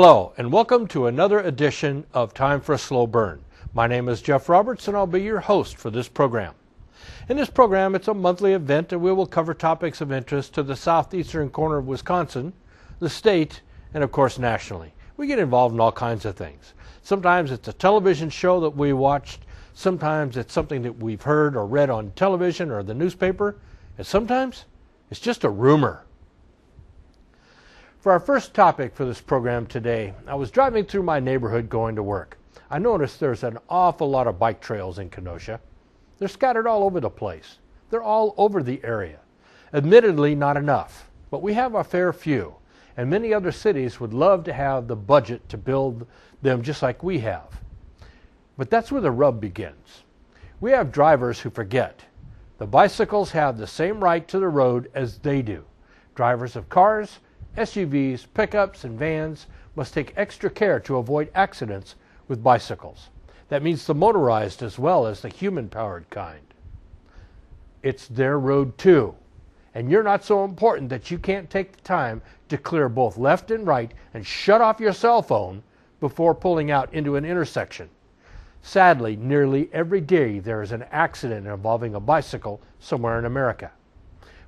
Hello, and welcome to another edition of Time for a Slow Burn. My name is Jeff Roberts, and I'll be your host for this program. In this program, it's a monthly event, and we will cover topics of interest to the southeastern corner of Wisconsin, the state, and of course nationally. We get involved in all kinds of things. Sometimes it's a television show that we watched, sometimes it's something that we've heard or read on television or the newspaper, and sometimes it's just a rumor. For our first topic for this program today, I was driving through my neighborhood going to work. I noticed there's an awful lot of bike trails in Kenosha. They're scattered all over the place. They're all over the area. Admittedly, not enough, but we have a fair few, and many other cities would love to have the budget to build them just like we have. But that's where the rub begins. We have drivers who forget. The bicycles have the same right to the road as they do. Drivers of cars, SUVs, pickups, and vans must take extra care to avoid accidents with bicycles. That means the motorized as well as the human-powered kind. It's their road too, and you're not so important that you can't take the time to clear both left and right and shut off your cell phone before pulling out into an intersection. Sadly, nearly every day there is an accident involving a bicycle somewhere in America.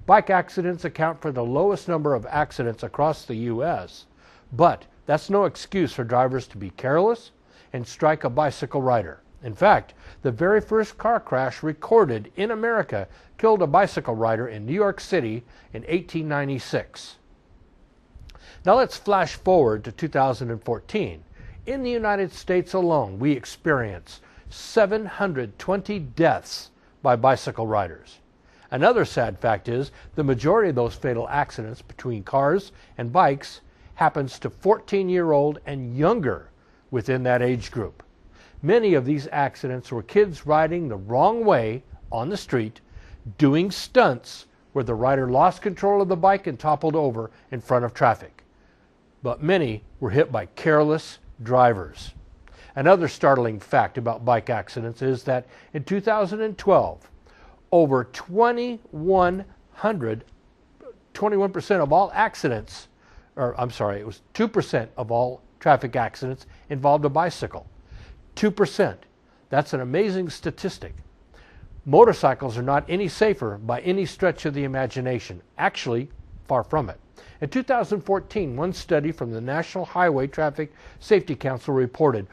Bike accidents account for the lowest number of accidents across the U.S., but that's no excuse for drivers to be careless and strike a bicycle rider. In fact, the very first car crash recorded in America killed a bicycle rider in New York City in 1896. Now let's flash forward to 2014. In the United States alone, we experienced 720 deaths by bicycle riders. Another sad fact is the majority of those fatal accidents between cars and bikes happens to 14-year-old and younger within that age group. Many of these accidents were kids riding the wrong way on the street, doing stunts where the rider lost control of the bike and toppled over in front of traffic. But many were hit by careless drivers. Another startling fact about bike accidents is that in 2012, over 21% of all accidents, it was 2% of all traffic accidents involved a bicycle. 2%. That's an amazing statistic. Motorcycles are not any safer by any stretch of the imagination. Actually, far from it. In 2014, one study from the National Highway Traffic Safety Council reported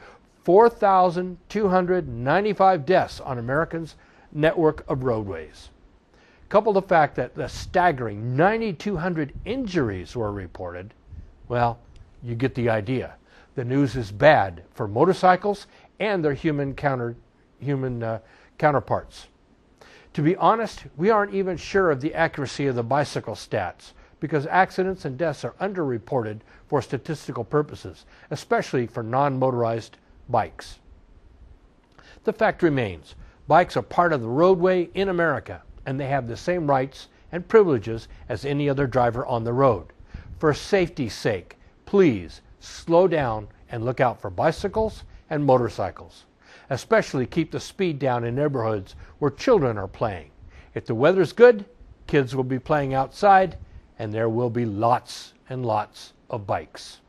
4,295 deaths on Americans' network of roadways. Couple the fact that the staggering 9,200 injuries were reported, well, you get the idea. The news is bad for motorcycles and their human counterparts. To be honest, we aren't even sure of the accuracy of the bicycle stats because accidents and deaths are underreported for statistical purposes, especially for non-motorized bikes. The fact remains, bikes are part of the roadway in America, and they have the same rights and privileges as any other driver on the road. For safety's sake, please slow down and look out for bicycles and motorcycles. Especially keep the speed down in neighborhoods where children are playing. If the weather's good, kids will be playing outside, and there will be lots and lots of bikes.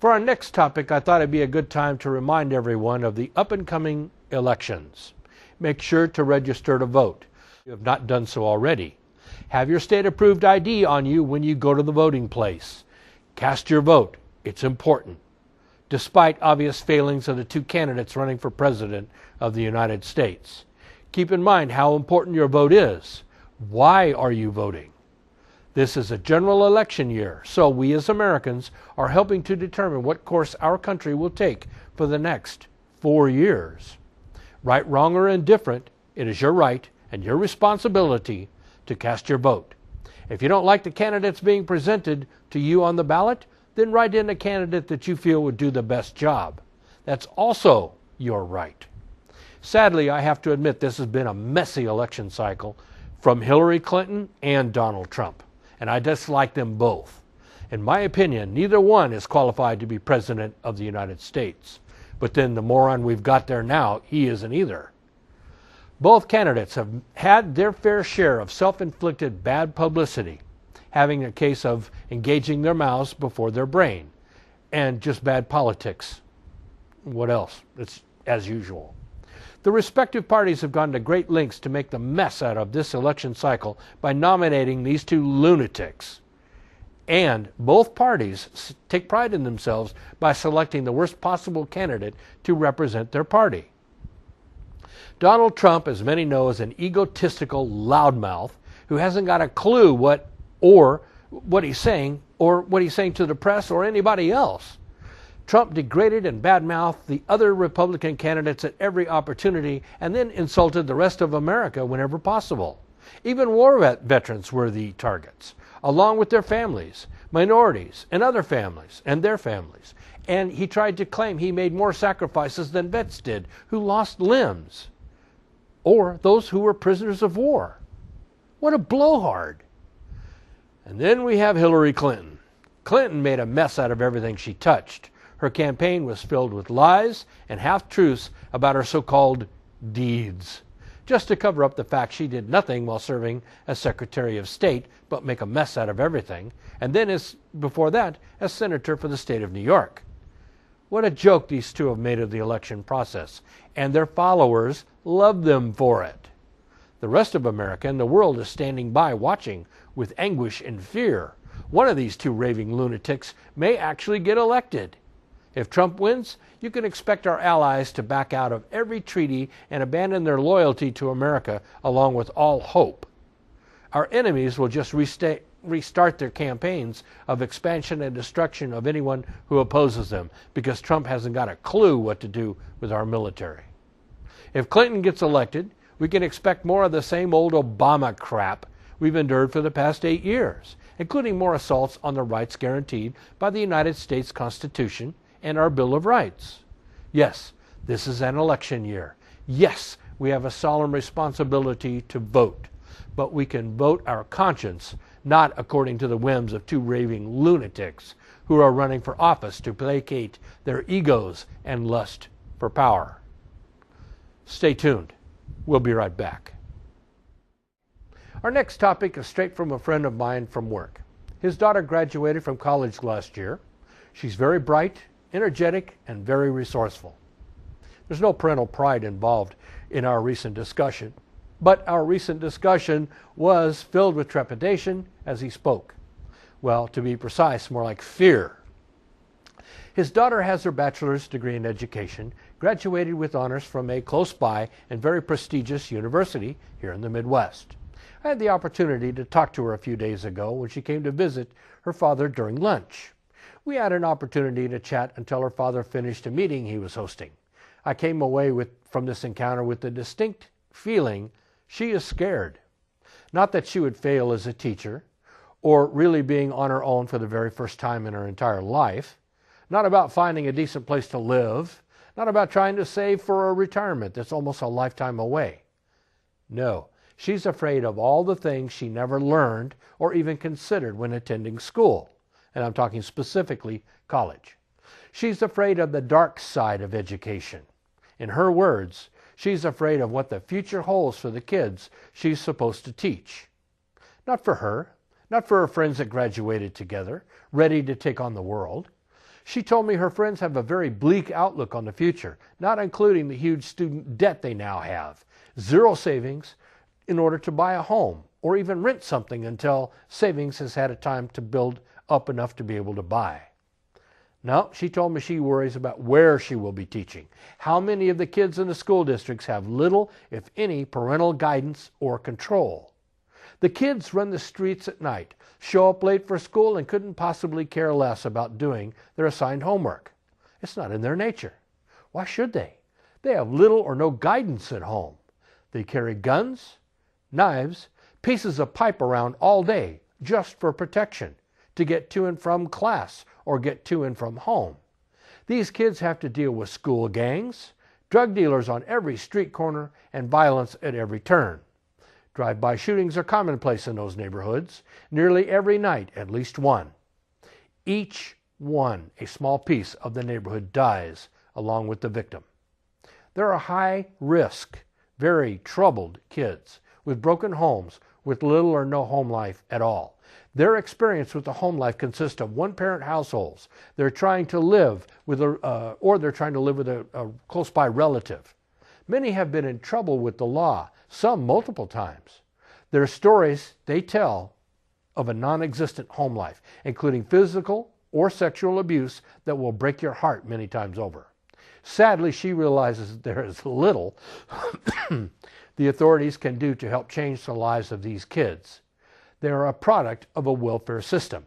For our next topic, I thought it'd be a good time to remind everyone of the up-and-coming elections. Make sure to register to vote if you have not done so already. Have your state-approved ID on you when you go to the voting place. Cast your vote. It's important. Despite obvious failings of the two candidates running for President of the United States. Keep in mind how important your vote is. Why are you voting? This is a general election year, so we as Americans are helping to determine what course our country will take for the next 4 years. Right, wrong, or indifferent, it is your right and your responsibility to cast your vote. If you don't like the candidates being presented to you on the ballot, then write in a candidate that you feel would do the best job. That's also your right. Sadly, I have to admit this has been a messy election cycle from Hillary Clinton and Donald Trump, and I dislike them both. In my opinion, neither one is qualified to be President of the United States. But then the moron we've got there now, he isn't either. Both candidates have had their fair share of self-inflicted bad publicity, having a case of engaging their mouths before their brain. and just bad politics. What else? It's as usual. The respective parties have gone to great lengths to make the mess out of this election cycle by nominating these two lunatics. And both parties take pride in themselves by selecting the worst possible candidate to represent their party. Donald Trump, as many know, is an egotistical loudmouth who hasn't got a clue what he's saying to the press or anybody else. Trump degraded and badmouthed the other Republican candidates at every opportunity and then insulted the rest of America whenever possible. Even war veterans were the targets, along with their families, minorities, and other families, and their families. And he tried to claim he made more sacrifices than vets did, who lost limbs, or those who were prisoners of war. What a blowhard. And then we have Hillary Clinton. Clinton made a mess out of everything she touched. Her campaign was filled with lies and half-truths about her so-called deeds, just to cover up the fact she did nothing while serving as Secretary of State but make a mess out of everything, and then before that as Senator for the state of New York. What a joke these two have made of the election process, and their followers love them for it. The rest of America and the world is standing by watching with anguish and fear. One of these two raving lunatics may actually get elected. If Trump wins, you can expect our allies to back out of every treaty and abandon their loyalty to America along with all hope. Our enemies will just restart their campaigns of expansion and destruction of anyone who opposes them because Trump hasn't got a clue what to do with our military. If Clinton gets elected, we can expect more of the same old Obama crap we've endured for the past 8 years, including more assaults on the rights guaranteed by the United States Constitution and our Bill of Rights. Yes, this is an election year. Yes, we have a solemn responsibility to vote, but we can vote our conscience, not according to the whims of two raving lunatics who are running for office to placate their egos and lust for power. Stay tuned. We'll be right back. Our next topic is straight from a friend of mine from work. His daughter graduated from college last year. She's very bright, energetic, and very resourceful. There's no parental pride involved in our recent discussion, but our recent discussion was filled with trepidation as he spoke. Well, to be precise, more like fear. His daughter has her bachelor's degree in education, graduated with honors from a close by and very prestigious university here in the Midwest. I had the opportunity to talk to her a few days ago when she came to visit her father during lunch. We had an opportunity to chat until her father finished a meeting he was hosting. I came away from this encounter with the distinct feeling she is scared. Not that she would fail as a teacher, or really being on her own for the very first time in her entire life. Not about finding a decent place to live. Not about trying to save for a retirement that's almost a lifetime away. No, she's afraid of all the things she never learned or even considered when attending school. And I'm talking specifically college. She's afraid of the dark side of education. In her words, she's afraid of what the future holds for the kids she's supposed to teach. Not for her, not for her friends that graduated together, ready to take on the world. She told me her friends have a very bleak outlook on the future, not including the huge student debt they now have, zero savings in order to buy a home or even rent something until savings has had a time to build up enough to be able to buy. Now, she told me she worries about where she will be teaching, how many of the kids in the school districts have little, if any, parental guidance or control. The kids run the streets at night, show up late for school, and couldn't possibly care less about doing their assigned homework. It's not in their nature. Why should they? They have little or no guidance at home. They carry guns, knives, pieces of pipe around all day just for protection, to get to and from class or get to and from home. These kids have to deal with school gangs, drug dealers on every street corner, and violence at every turn. Drive-by shootings are commonplace in those neighborhoods. Nearly every night, at least one. Each one, a small piece of the neighborhood dies along with the victim. There are high-risk, very troubled kids with broken homes with little or no home life at all. Their experience with the home life consists of one-parent households. They're trying to live with a close-by relative. Many have been in trouble with the law, some multiple times. There are stories they tell of a non-existent home life, including physical or sexual abuse that will break your heart many times over. Sadly, she realizes there is little the authorities can do to help change the lives of these kids. They are a product of a welfare system,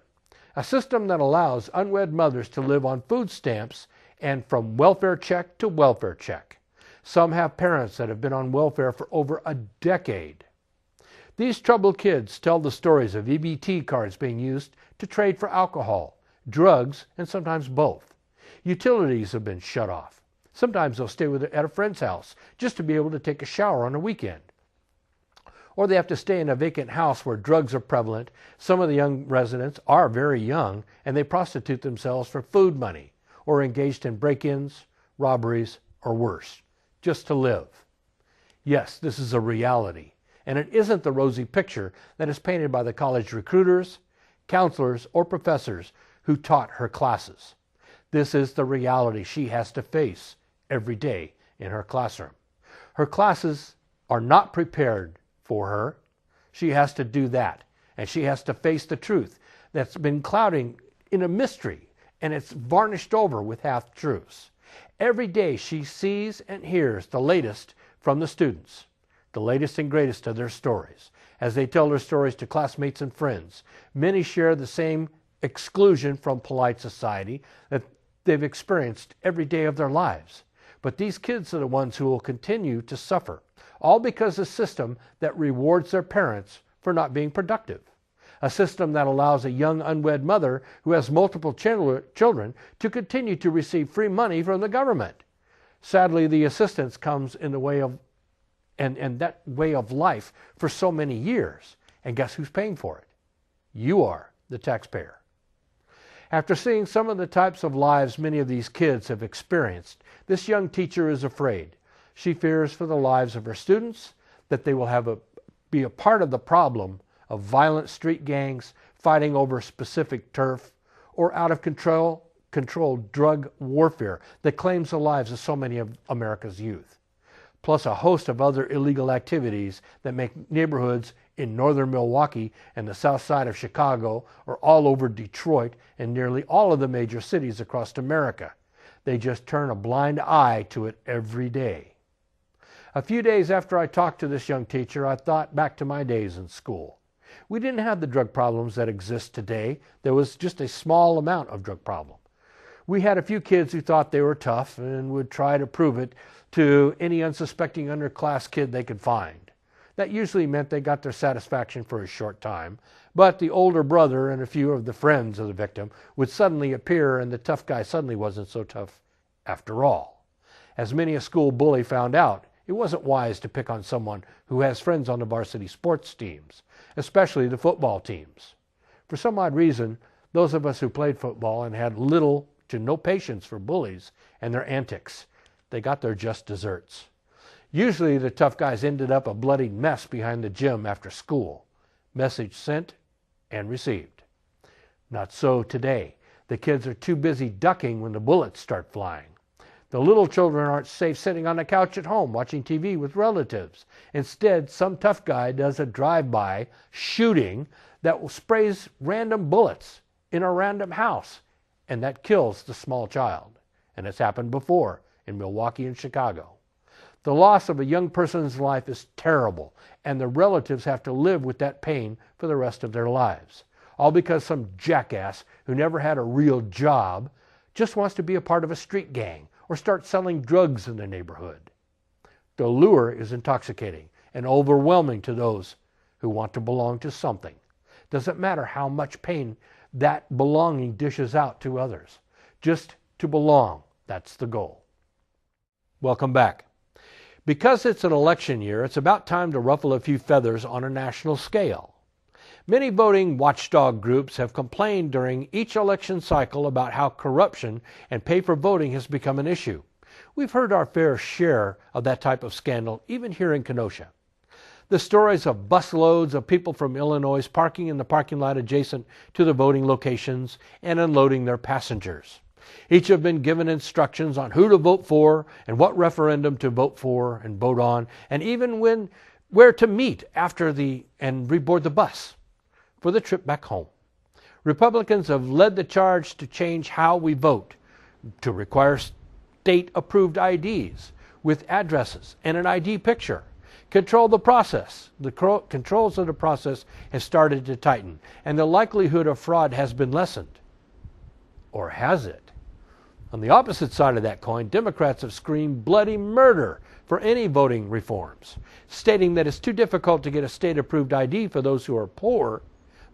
a system that allows unwed mothers to live on food stamps and from welfare check to welfare check. Some have parents that have been on welfare for over a decade. These troubled kids tell the stories of EBT cards being used to trade for alcohol, drugs, and sometimes both. Utilities have been shut off. Sometimes they'll stay at a friend's house just to be able to take a shower on a weekend. Or they have to stay in a vacant house where drugs are prevalent. Some of the young residents are very young, and they prostitute themselves for food money or engaged in break-ins, robberies, or worse, just to live. Yes, this is a reality, and it isn't the rosy picture that is painted by the college recruiters, counselors, or professors who taught her classes. This is the reality she has to face every day in her classroom. Her classes are not prepared for her. She has to do that, and she has to face the truth that's been clouding in a mystery, and it's varnished over with half-truths. Every day she sees and hears the latest from the students, the latest and greatest of their stories. As they tell their stories to classmates and friends, many share the same exclusion from polite society that they've experienced every day of their lives. But these kids are the ones who will continue to suffer, all because of a system that rewards their parents for not being productive. A system that allows a young unwed mother who has multiple children to continue to receive free money from the government. Sadly, the assistance comes in the way of, and that way of life for so many years. And guess who's paying for it? You are, the taxpayer. After seeing some of the types of lives many of these kids have experienced, this young teacher is afraid. She fears for the lives of her students, that they will be a part of the problem of violent street gangs fighting over specific turf, or out of control drug warfare that claims the lives of so many of America's youth, plus a host of other illegal activities that make neighborhoods in northern Milwaukee and the south side of Chicago, or all over Detroit and nearly all of the major cities across America. They just turn a blind eye to it every day. A few days after I talked to this young teacher, I thought back to my days in school. We didn't have the drug problems that exist today. There was just a small amount of drug problem. We had a few kids who thought they were tough and would try to prove it to any unsuspecting underclass kid they could find. That usually meant they got their satisfaction for a short time, but the older brother and a few of the friends of the victim would suddenly appear, and the tough guy suddenly wasn't so tough after all. As many a school bully found out, it wasn't wise to pick on someone who has friends on the varsity sports teams, especially the football teams. For some odd reason, those of us who played football and had little to no patience for bullies and their antics, they got their just desserts. Usually the tough guys ended up a bloody mess behind the gym after school. Message sent and received. Not so today. The kids are too busy ducking when the bullets start flying. The little children aren't safe sitting on the couch at home watching TV with relatives. Instead, some tough guy does a drive-by shooting that sprays random bullets in a random house, and that kills the small child. And it's happened before in Milwaukee and Chicago. The loss of a young person's life is terrible, and the relatives have to live with that pain for the rest of their lives. All because some jackass who never had a real job just wants to be a part of a street gang or start selling drugs in the neighborhood. The lure is intoxicating and overwhelming to those who want to belong to something. Doesn't matter how much pain that belonging dishes out to others. Just to belong, that's the goal. Welcome back. Because it's an election year, it's about time to ruffle a few feathers on a national scale. Many voting watchdog groups have complained during each election cycle about how corruption and pay for voting has become an issue. We've heard our fair share of that type of scandal, even here in Kenosha. The stories of busloads of people from Illinois parking in the parking lot adjacent to the voting locations and unloading their passengers. Each have been given instructions on who to vote for and what referendum to vote for and vote on, and even where to meet after and reboard the bus for the trip back home. Republicans have led the charge to change how we vote, to require state-approved IDs with addresses and an ID picture. Control the process. The controls of the process have started to tighten, and the likelihood of fraud has been lessened. Or has it? On the opposite side of that coin, Democrats have screamed bloody murder for any voting reforms, stating that it's too difficult to get a state-approved ID for those who are poor,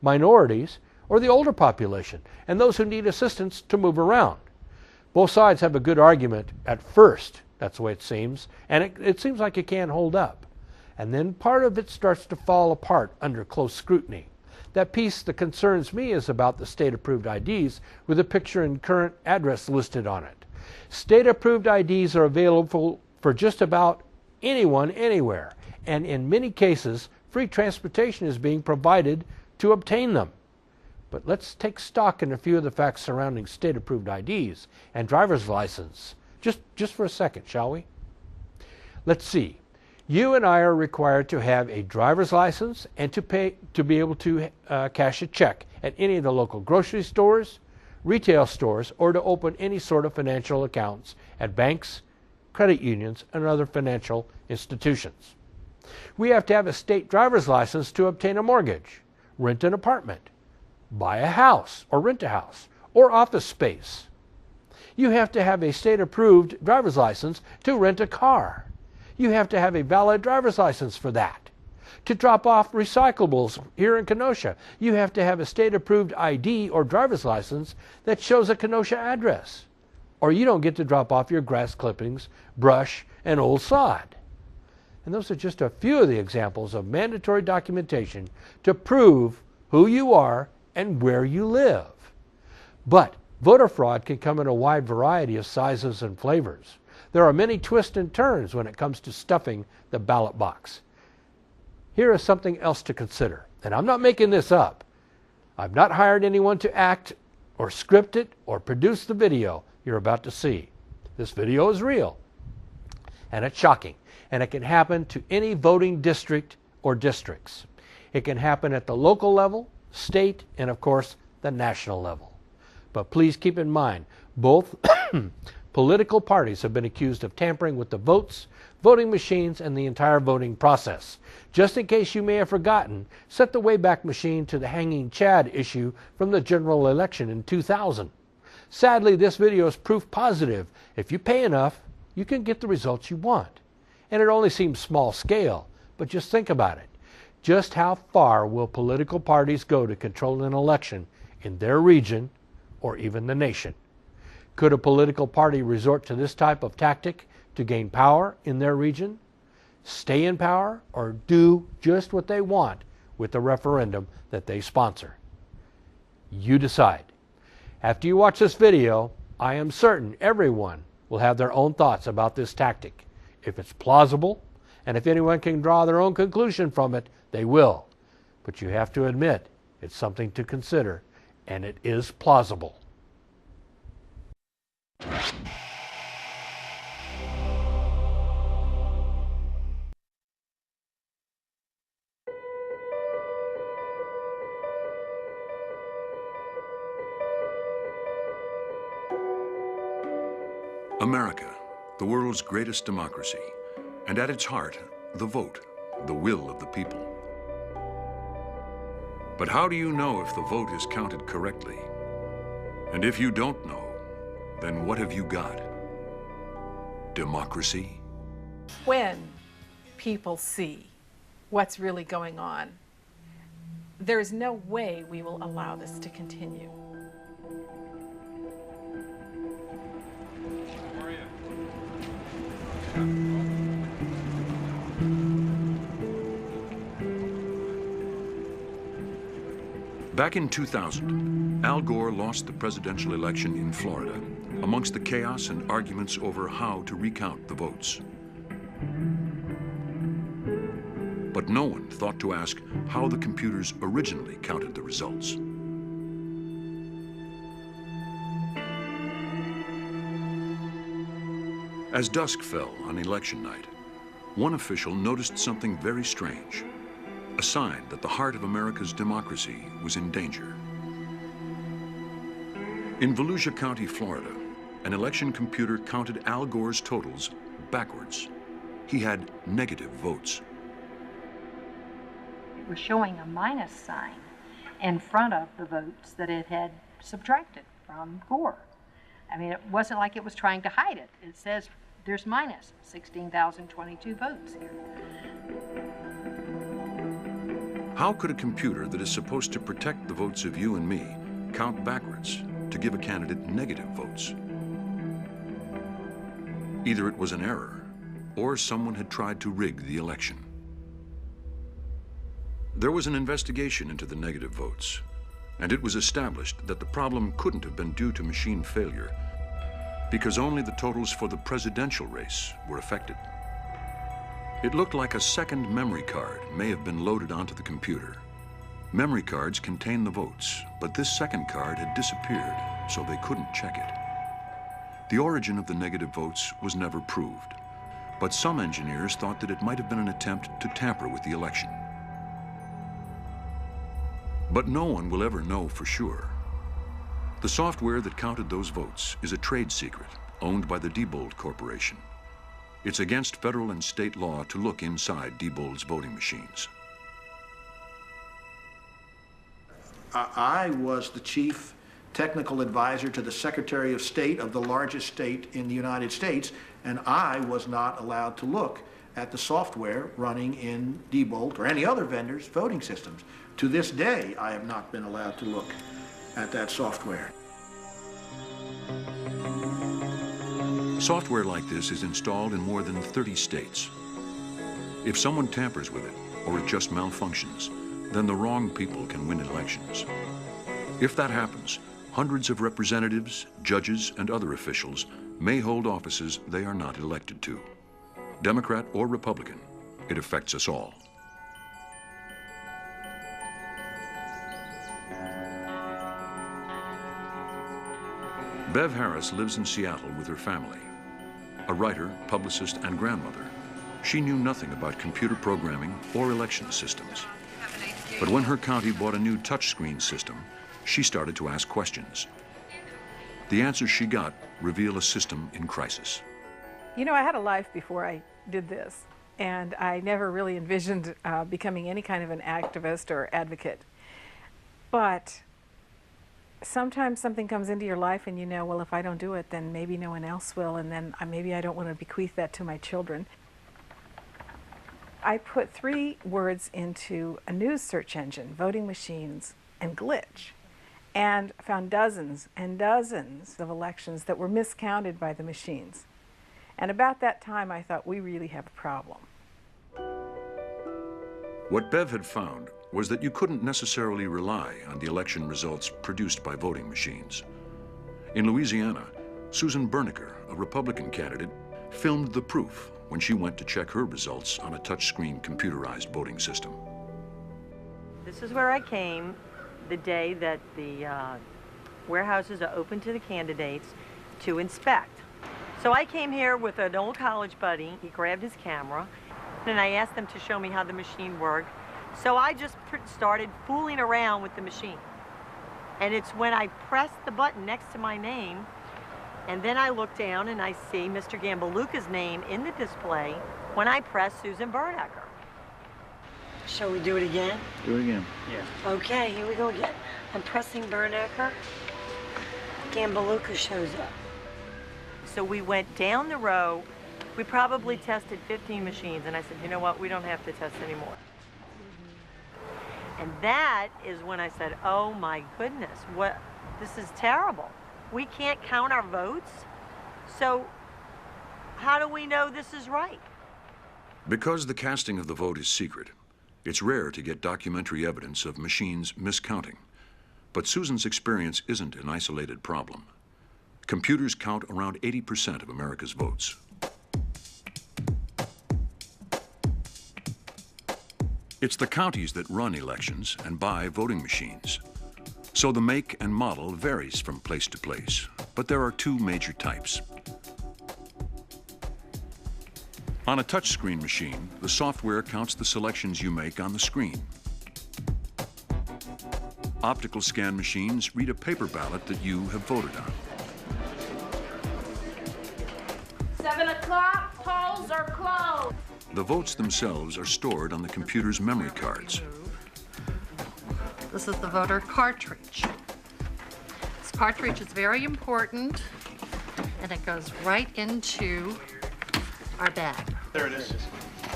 minorities, or the older population, and those who need assistance to move around. Both sides have a good argument at first, that's the way it seems, and it seems like it can hold up. And then part of it starts to fall apart under close scrutiny. That piece that concerns me is about the state-approved IDs with a picture and current address listed on it. State-approved IDs are available for just about anyone, anywhere, and in many cases, free transportation is being provided to obtain them. But let's take stock in a few of the facts surrounding state-approved IDs and driver's license, just for a second, shall we? Let's see. You and I are required to have a driver's license and to be able to cash a check at any of the local grocery stores, retail stores, or to open any sort of financial accounts at banks, credit unions, and other financial institutions. We have to have a state driver's license to obtain a mortgage, rent an apartment, buy a house or rent a house, or office space. You have to have a state-approved driver's license to rent a car. You have to have a valid driver's license for that. To drop off recyclables here in Kenosha, you have to have a state-approved ID or driver's license that shows a Kenosha address, or you don't get to drop off your grass clippings, brush, and old sod. And those are just a few of the examples of mandatory documentation to prove who you are and where you live. But voter fraud can come in a wide variety of sizes and flavors. There are many twists and turns when it comes to stuffing the ballot box. Here is something else to consider, and I'm not making this up. I've not hired anyone to act or script it or produce the video you're about to see. This video is real, and it's shocking, and it can happen to any voting district or districts. It can happen at the local level, state, and of course, the national level. But please keep in mind, both political parties have been accused of tampering with the votes, voting machines, and the entire voting process. Just in case you may have forgotten, set the Wayback Machine to the hanging Chad issue from the general election in 2000. Sadly, this video is proof positive. If you pay enough, you can get the results you want. And it only seems small scale, but just think about it. Just how far will political parties go to control an election in their region or even the nation? Could a political party resort to this type of tactic to gain power in their region, stay in power, or do just what they want with the referendum that they sponsor? You decide. After you watch this video, I am certain everyone will have their own thoughts about this tactic. If it's plausible, and if anyone can draw their own conclusion from it, they will. But you have to admit, it's something to consider, and it is plausible. America, the world's greatest democracy, and at its heart, the vote, the will of the people. But how do you know if the vote is counted correctly? And if you don't know, then what have you got? Democracy? When people see what's really going on, there's no way we will allow this to continue. Back in 2000, Al Gore lost the presidential election in Florida amongst the chaos and arguments over how to recount the votes. But But no one thought to ask how the computers originally counted the results. As dusk fell on election night, one official noticed something very strange, a sign that the heart of America's democracy was in danger. In Volusia County, Florida, an election computer counted Al Gore's totals backwards. He had negative votes. It was showing a minus sign in front of the votes that it had subtracted from Gore. I mean, it wasn't like it was trying to hide it. It says there's minus 16,022 votes here. How could a computer that is supposed to protect the votes of you and me count backwards to give a candidate negative votes? Either it was an error, or someone had tried to rig the election. There was an investigation into the negative votes, and it was established that the problem couldn't have been due to machine failure, because only the totals for the presidential race were affected. It looked like a second memory card may have been loaded onto the computer. Memory cards contain the votes, but this second card had disappeared, so they couldn't check it. The origin of the negative votes was never proved, but some engineers thought that it might have been an attempt to tamper with the election. But no one will ever know for sure. The software that counted those votes is a trade secret owned by the Diebold Corporation. It's against federal and state law to look inside Diebold's voting machines. I was the chief technical advisor to the Secretary of State of the largest state in the United States, and I was not allowed to look at the software running in Diebold or any other vendor's voting systems. To this day, I have not been allowed to look at that software. Software like this is installed in more than 30 states. If someone tampers with it, or it just malfunctions, then the wrong people can win elections. If that happens, hundreds of representatives, judges, and other officials may hold offices they are not elected to. Democrat or Republican, it affects us all. Bev Harris lives in Seattle with her family. A writer, publicist, and grandmother, she knew nothing about computer programming or election systems. But when her county bought a new touchscreen system, she started to ask questions. The answers she got reveal a system in crisis. You know, I had a life before I did this, and I never really envisioned becoming any kind of an activist or advocate. But sometimes something comes into your life and you know, well, if I don't do it, then maybe no one else will, and then maybe I don't want to bequeath that to my children. I put 3 words into a news search engine, voting machines and glitch, and found dozens and dozens of elections that were miscounted by the machines. And about that time, I thought, we really have a problem. What Bev had found was that you couldn't necessarily rely on the election results produced by voting machines. In Louisiana, Susan Berniker, a Republican candidate, filmed the proof when she went to check her results on a touchscreen computerized voting system. This is where I came the day that the warehouses are open to the candidates to inspect. So I came here with an old college buddy. He grabbed his camera, and I asked them to show me how the machine worked. So I just started fooling around with the machine. And it's when I pressed the button next to my name, and then I look down and I see Mr. Gambaluka's name in the display when I press Susan Berniker. Shall we do it again? Do it again. Yeah. Okay, here we go again. I'm pressing Berniker. Gambaluka shows up. So we went down the row. We probably tested 15 machines, and I said, you know what, we don't have to test anymore. And that is when I said, oh my goodness, this is terrible. We can't count our votes, so how do we know this is right? Because the casting of the vote is secret, it's rare to get documentary evidence of machines miscounting. But Susan's experience isn't an isolated problem. Computers count around 80% of America's votes. It's the counties that run elections and buy voting machines. So the make and model varies from place to place, but there are two major types. On a touchscreen machine, the software counts the selections you make on the screen. Optical scan machines read a paper ballot that you have voted on. 7 o'clock, polls are closed. The votes themselves are stored on the computer's memory cards. This is the voter cartridge. This cartridge is very important, and it goes right into our bag. There it is.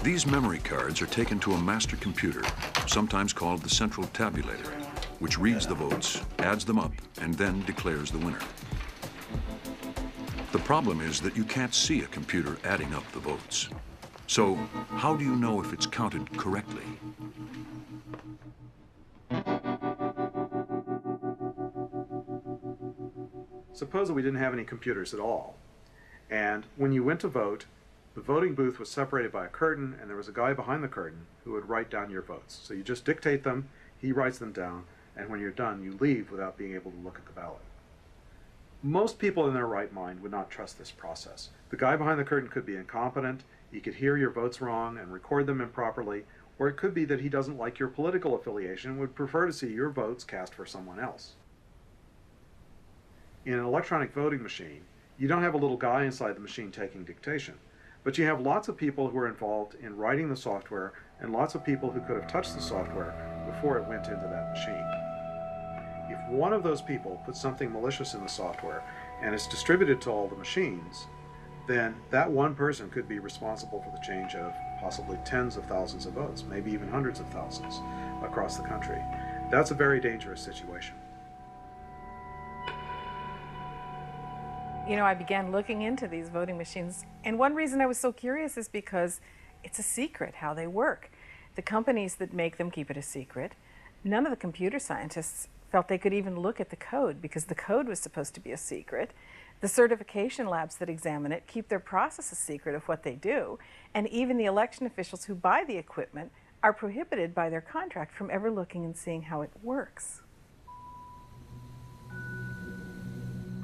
These memory cards are taken to a master computer, sometimes called the central tabulator, which reads the votes, adds them up, and then declares the winner. The problem is that you can't see a computer adding up the votes. So, how do you know if it's counted correctly? Suppose that we didn't have any computers at all, and when you went to vote, the voting booth was separated by a curtain, and there was a guy behind the curtain who would write down your votes. So you just dictate them, he writes them down, and when you're done, you leave without being able to look at the ballot. Most people in their right mind would not trust this process. The guy behind the curtain could be incompetent, he could hear your votes wrong and record them improperly, or it could be that he doesn't like your political affiliation and would prefer to see your votes cast for someone else. In an electronic voting machine, you don't have a little guy inside the machine taking dictation, but you have lots of people who are involved in writing the software and lots of people who could have touched the software before it went into that machine. If one of those people puts something malicious in the software and it's distributed to all the machines, then that one person could be responsible for the change of possibly tens of thousands of votes, maybe even hundreds of thousands across the country. That's a very dangerous situation. You know, I began looking into these voting machines, and one reason I was so curious is because it's a secret how they work. The companies that make them keep it a secret. None of the computer scientists felt they could even look at the code because the code was supposed to be a secret. The certification labs that examine it keep their process a secret of what they do, and even the election officials who buy the equipment are prohibited by their contract from ever looking and seeing how it works.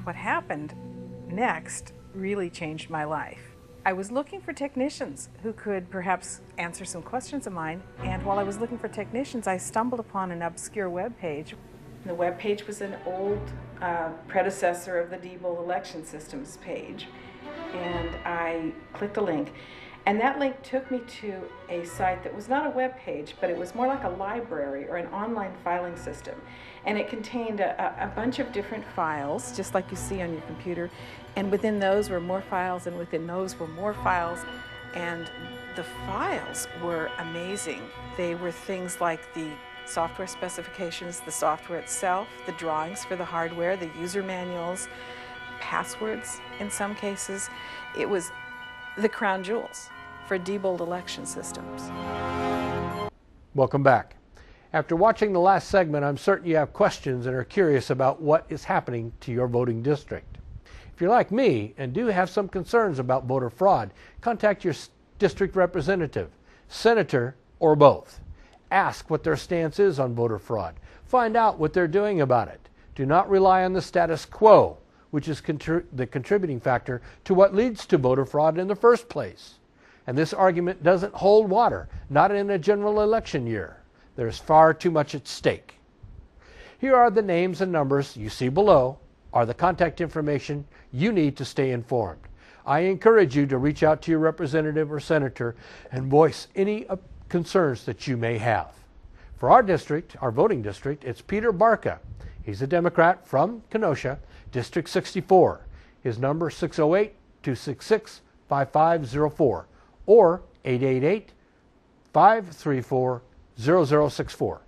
What happened next really changed my life. I was looking for technicians who could perhaps answer some questions of mine, and while I was looking for technicians, I stumbled upon an obscure web page. The web page was an old predecessor of the Diebold Election Systems page, and I clicked a link, and that link took me to a site that was not a web page, but it was more like a library or an online filing system, and it contained a bunch of different files, just like you see on your computer, and within those were more files, and within those were more files, and the files were amazing. They were things like the software specifications, the software itself, the drawings for the hardware, the user manuals, passwords in some cases. It was the crown jewels for Diebold Election Systems. Welcome back. After watching the last segment, I'm certain you have questions and are curious about what is happening to your voting district. If you're like me and do have some concerns about voter fraud, contact your district representative, senator, or both. Ask what their stance is on voter fraud. Find out what they're doing about it. Do not rely on the status quo, which is the contributing factor to what leads to voter fraud in the first place. And this argument doesn't hold water, not in a general election year. There's far too much at stake. Here are the names and numbers you see below, are the contact information you need to stay informed. I encourage you to reach out to your representative or senator and voice any concerns that you may have. For our district, our voting district, it's Peter Barca. He's a Democrat from Kenosha, District 64. His number 608-266-5504 or 888-534-0064.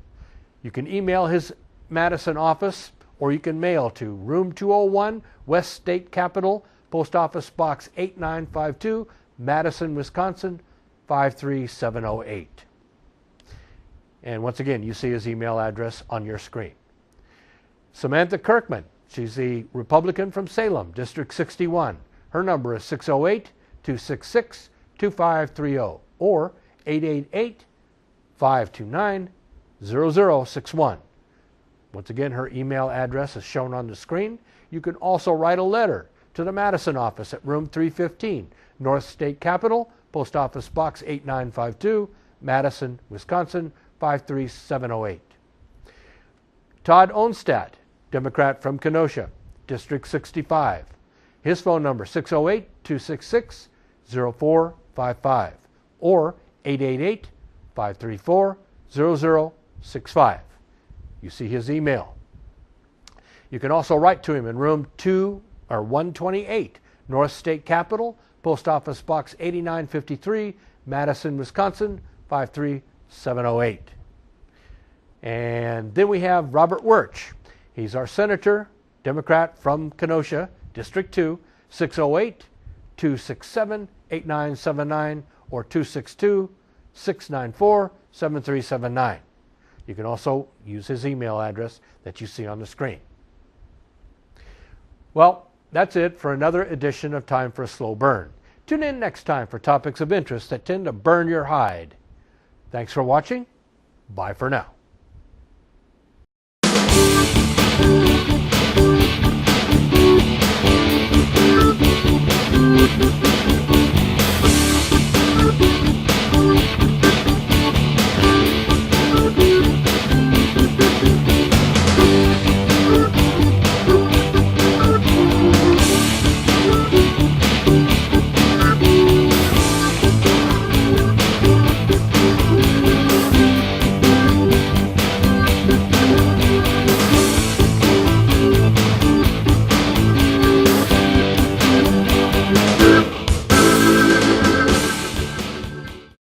You can email his Madison office, or you can mail to Room 201, West State Capitol, Post Office Box 8952, Madison, Wisconsin 53708. And once again, you see his email address on your screen. Samantha Kirkman, she's the Republican from Salem, District 61. Her number is 608-266-2530 or 529-0061. Once again, her email address is shown on the screen. You can also write a letter to the Madison office at room 315, North State Capitol, Post Office Box 8952, Madison, Wisconsin 53708. Todd Onstadt, Democrat from Kenosha, District 65. His phone number 608-266-0455 or 888-534-0065. You see his email. You can also write to him in room 128, North State Capitol, Post Office Box 8953, Madison, Wisconsin 53708. And then we have Robert Wirch. He's our senator, Democrat from Kenosha, District 2, 608-267-8979 or 262-694-7379. You can also use his email address that you see on the screen. Well, that's it for another edition of Time for a Slow Burn. Tune in next time for topics of interest that tend to burn your hide. Thanks for watching. Bye for now.